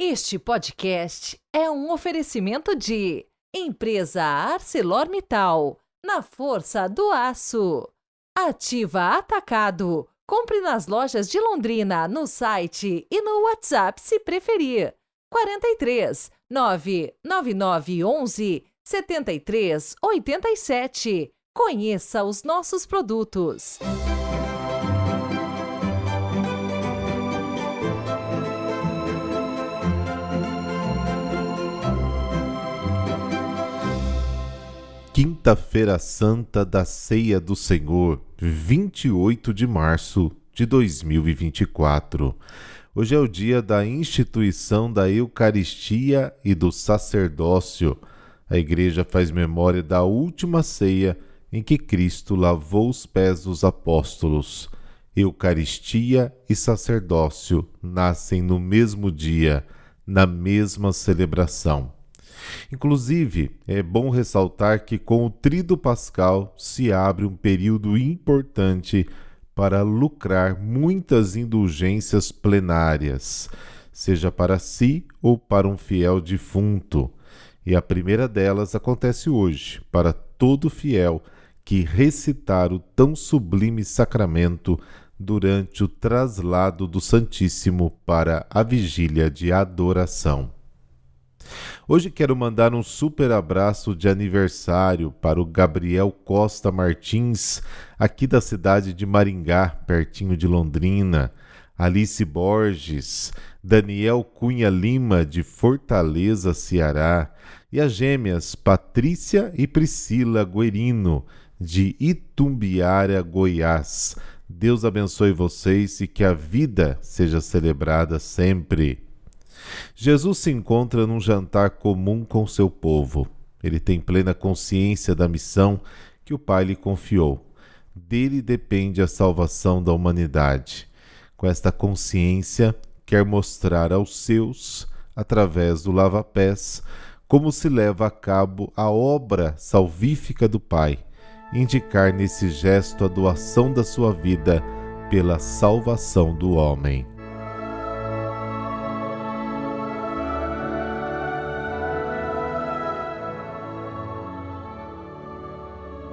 Este podcast é um oferecimento de Empresa ArcelorMittal, na força do aço. Ativa Atacado. Compre nas lojas de Londrina, no site e no WhatsApp se preferir. 43 999 11 73 87. Conheça os nossos produtos. Quinta-feira Santa da Ceia do Senhor, 28 de março de 2024. Hoje é o dia da instituição da Eucaristia e do sacerdócio. A Igreja faz memória da última ceia em que Cristo lavou os pés dos apóstolos. Eucaristia e sacerdócio nascem no mesmo dia, na mesma celebração. Inclusive, é bom ressaltar que com o Tríduo Pascal se abre um período importante para lucrar muitas indulgências plenárias, seja para si ou para um fiel defunto. E a primeira delas acontece hoje, para todo fiel que recitar o tão sublime sacramento durante o traslado do Santíssimo para a vigília de adoração. Hoje quero mandar um super abraço de aniversário para o Gabriel Costa Martins, aqui da cidade de Maringá, pertinho de Londrina, Alice Borges, Daniel Cunha Lima, de Fortaleza, Ceará, e as gêmeas Patrícia e Priscila Guerino, de Itumbiara, Goiás. Deus abençoe vocês e que a vida seja celebrada sempre. Jesus se encontra num jantar comum com seu povo. Ele tem plena consciência da missão que o Pai lhe confiou. Dele depende a salvação da humanidade. Com esta consciência, quer mostrar aos seus, através do lava-pés, como se leva a cabo a obra salvífica do Pai, indicar nesse gesto a doação da sua vida pela salvação do homem.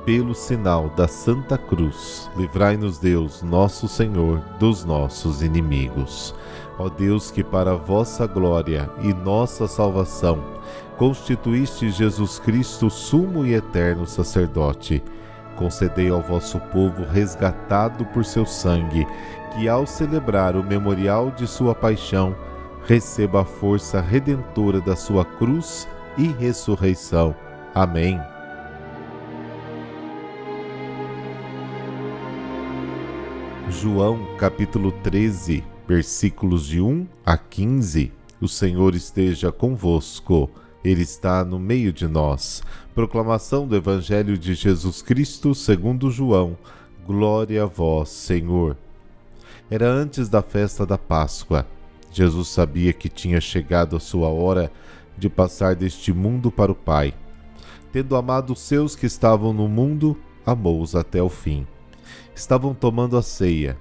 Pelo sinal da Santa Cruz, livrai-nos Deus, nosso Senhor, dos nossos inimigos. Ó Deus, que para a vossa glória e nossa salvação constituíste Jesus Cristo sumo e eterno sacerdote, concedei ao vosso povo resgatado por seu sangue, que ao celebrar o memorial de sua paixão, receba a força redentora da sua cruz e ressurreição. Amém. João capítulo 13, versículos de 1 a 15. O Senhor esteja convosco, Ele está no meio de nós. Proclamação do Evangelho de Jesus Cristo segundo João. Glória a vós, Senhor. Era antes da festa da Páscoa. Jesus sabia que tinha chegado a sua hora de passar deste mundo para o Pai. Tendo amado os seus que estavam no mundo, amou-os até o fim. Estavam tomando a ceia.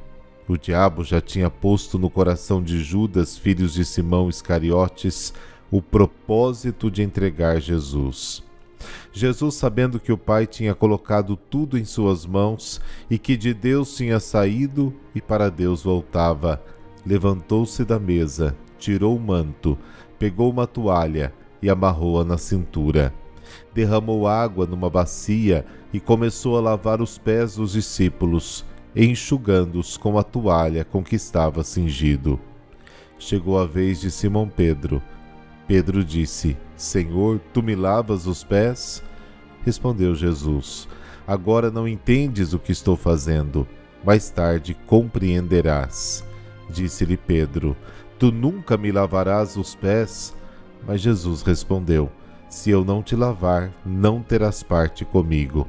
O diabo já tinha posto no coração de Judas, filho de Simão Iscariotes, o propósito de entregar Jesus. Jesus, sabendo que o Pai tinha colocado tudo em suas mãos e que de Deus tinha saído e para Deus voltava, levantou-se da mesa, tirou o manto, pegou uma toalha e amarrou-a na cintura. Derramou água numa bacia e começou a lavar os pés dos discípulos, enxugando-os com a toalha com que estava cingido. Chegou a vez de Simão Pedro. Pedro disse: Senhor, tu me lavas os pés? Respondeu Jesus: Agora não entendes o que estou fazendo, mais tarde compreenderás. Disse-lhe Pedro: Tu nunca me lavarás os pés? Mas Jesus respondeu: Se eu não te lavar, não terás parte comigo.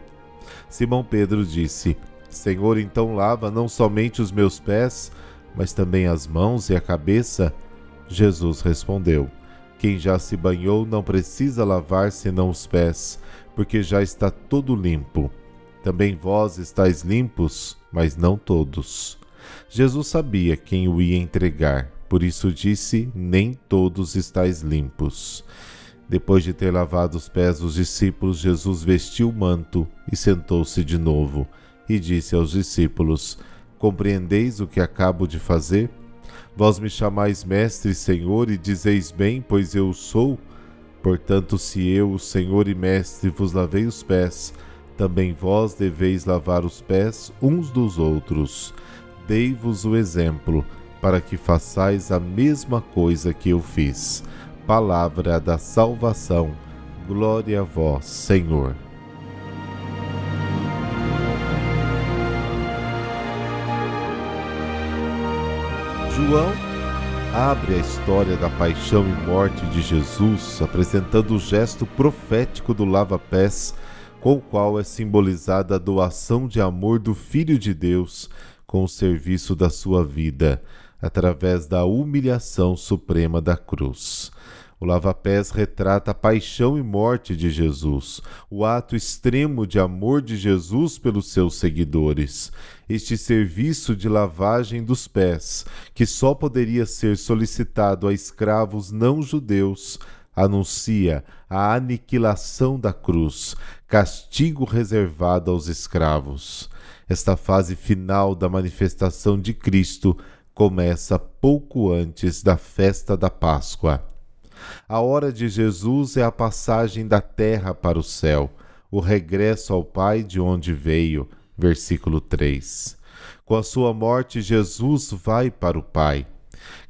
Simão Pedro disse: Senhor, então lava não somente os meus pés, mas também as mãos e a cabeça? Jesus respondeu: Quem já se banhou não precisa lavar senão os pés, porque já está todo limpo. Também vós estáis limpos, mas não todos. Jesus sabia quem o ia entregar. Por isso disse: nem todos estáis limpos. Depois de ter lavado os pés dos discípulos, Jesus vestiu o manto e sentou-se de novo, e disse aos discípulos: compreendeis o que acabo de fazer? Vós me chamais mestre e senhor, e dizeis bem, pois eu o sou. Portanto, se eu, o Senhor e mestre, vos lavei os pés, também vós deveis lavar os pés uns dos outros. Dei-vos o exemplo, para que façais a mesma coisa que eu fiz. Palavra da salvação. Glória a vós, Senhor. João abre a história da paixão e morte de Jesus, apresentando o gesto profético do lava-pés, com o qual é simbolizada a doação de amor do Filho de Deus com o serviço da sua vida, através da humilhação suprema da cruz. O lava-pés retrata a paixão e morte de Jesus, o ato extremo de amor de Jesus pelos seus seguidores. Este serviço de lavagem dos pés, que só poderia ser solicitado a escravos não judeus, anuncia a aniquilação da cruz, castigo reservado aos escravos. Esta fase final da manifestação de Cristo começa pouco antes da festa da Páscoa. A hora de Jesus é a passagem da terra para o céu, o regresso ao Pai de onde veio, versículo 3. Com a sua morte, Jesus vai para o Pai.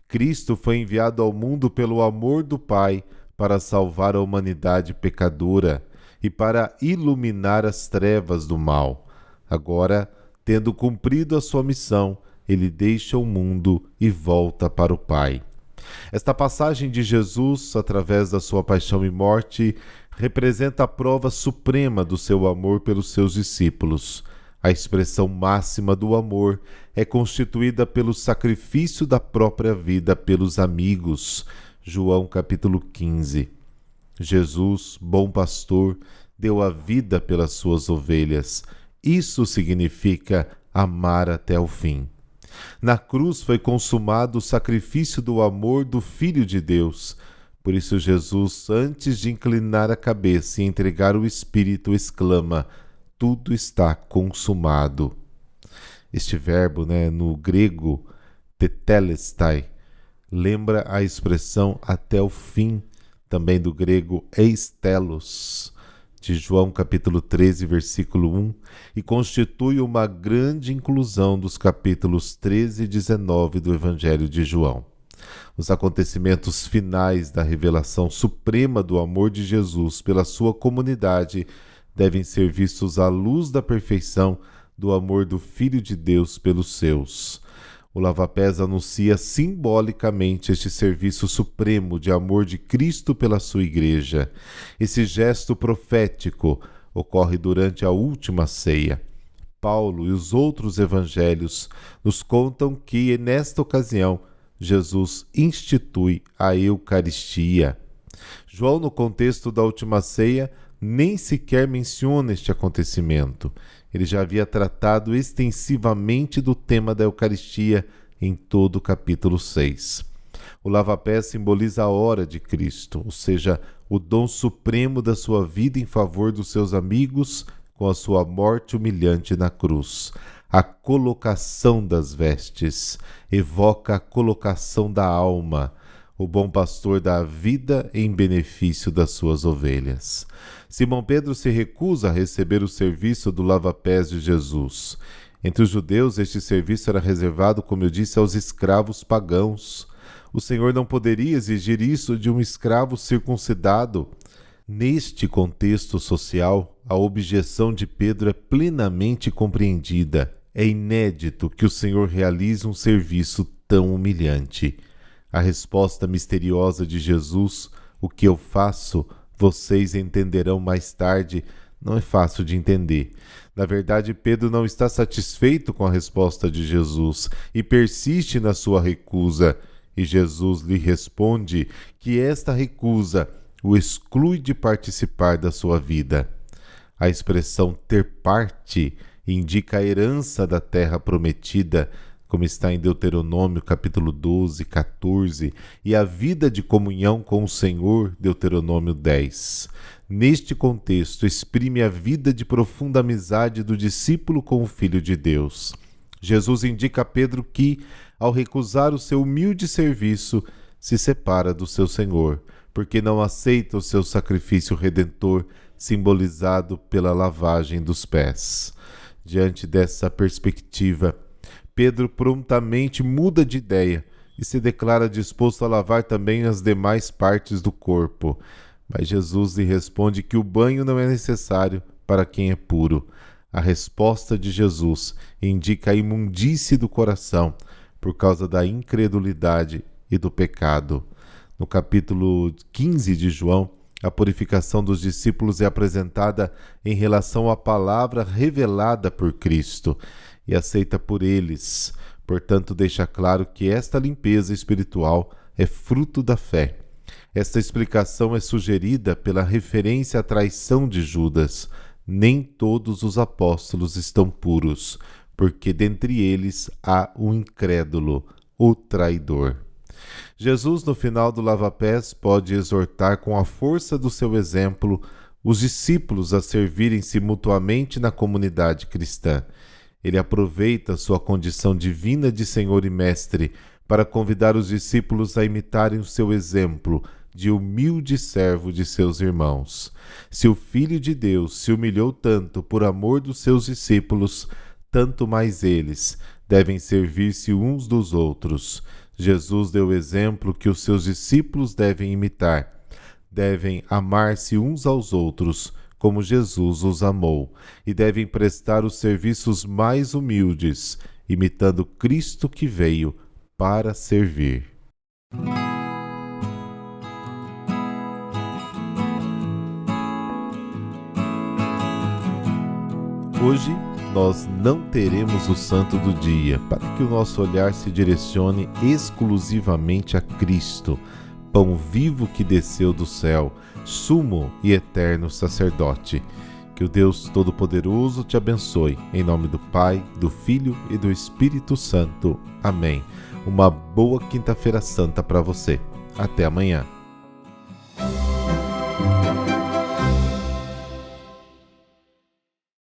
Cristo foi enviado ao mundo pelo amor do Pai para salvar a humanidade pecadora e para iluminar as trevas do mal. Agora, tendo cumprido a sua missão, ele deixa o mundo e volta para o Pai. Esta passagem de Jesus, através da sua paixão e morte, representa a prova suprema do seu amor pelos seus discípulos. A expressão máxima do amor é constituída pelo sacrifício da própria vida pelos amigos. João capítulo 15. Jesus, bom pastor, deu a vida pelas suas ovelhas. Isso significa amar até o fim. Na cruz foi consumado o sacrifício do amor do Filho de Deus. Por isso Jesus, antes de inclinar a cabeça e entregar o Espírito, exclama: tudo está consumado. Este verbo, no grego, tetelestai, lembra a expressão até o fim, também do grego eistelos, de João capítulo 13, versículo 1, e constitui uma grande inclusão dos capítulos 13 e 19 do Evangelho de João. Os acontecimentos finais da revelação suprema do amor de Jesus pela sua comunidade devem ser vistos à luz da perfeição do amor do Filho de Deus pelos seus. O lava-pés anuncia simbolicamente este serviço supremo de amor de Cristo pela sua Igreja. Esse gesto profético ocorre durante a última ceia. Paulo e os outros evangelhos nos contam que, nesta ocasião, Jesus institui a Eucaristia. João, no contexto da última ceia, nem sequer menciona este acontecimento. Ele já havia tratado extensivamente do tema da Eucaristia em todo o capítulo 6. O lava-pés simboliza a hora de Cristo, ou seja, o dom supremo da sua vida em favor dos seus amigos com a sua morte humilhante na cruz. A colocação das vestes evoca a colocação da alma. O bom pastor dá a vida em benefício das suas ovelhas. Simão Pedro se recusa a receber o serviço do lava-pés de Jesus. Entre os judeus, este serviço era reservado, como eu disse, aos escravos pagãos. O Senhor não poderia exigir isso de um escravo circuncidado. Neste contexto social, a objeção de Pedro é plenamente compreendida. É inédito que o Senhor realize um serviço tão humilhante. A resposta misteriosa de Jesus, o que eu faço, vocês entenderão mais tarde, não é fácil de entender. Na verdade, Pedro não está satisfeito com a resposta de Jesus e persiste na sua recusa. E Jesus lhe responde que esta recusa o exclui de participar da sua vida. A expressão ter parte indica a herança da terra prometida, como está em Deuteronômio capítulo 12, 14, e a vida de comunhão com o Senhor, Deuteronômio 10. Neste contexto, exprime a vida de profunda amizade do discípulo com o Filho de Deus. Jesus indica a Pedro que, ao recusar o seu humilde serviço, se separa do seu Senhor, porque não aceita o seu sacrifício redentor, simbolizado pela lavagem dos pés. Diante dessa perspectiva, Pedro prontamente muda de ideia e se declara disposto a lavar também as demais partes do corpo. Mas Jesus lhe responde que o banho não é necessário para quem é puro. A resposta de Jesus indica a imundície do coração por causa da incredulidade e do pecado. No capítulo 15 de João, a purificação dos discípulos é apresentada em relação à palavra revelada por Cristo e aceita por eles. Portanto, deixa claro que esta limpeza espiritual é fruto da fé. Esta explicação é sugerida pela referência à traição de Judas. Nem todos os apóstolos estão puros, porque dentre eles há um incrédulo, o traidor. Jesus, no final do lava-pés, pode exortar com a força do seu exemplo os discípulos a servirem-se mutuamente na comunidade cristã. Ele aproveita sua condição divina de Senhor e Mestre para convidar os discípulos a imitarem o seu exemplo de humilde servo de seus irmãos. Se o Filho de Deus se humilhou tanto por amor dos seus discípulos, tanto mais eles devem servir-se uns dos outros. Jesus deu o exemplo que os seus discípulos devem imitar. Devem amar-se uns aos outros, como Jesus os amou, e devem prestar os serviços mais humildes, imitando Cristo que veio para servir. Hoje nós não teremos o santo do dia, para que o nosso olhar se direcione exclusivamente a Cristo, pão vivo que desceu do céu, sumo e eterno sacerdote. Que o Deus Todo-Poderoso te abençoe, em nome do Pai, do Filho e do Espírito Santo. Amém. Uma boa quinta-feira santa para você. Até amanhã.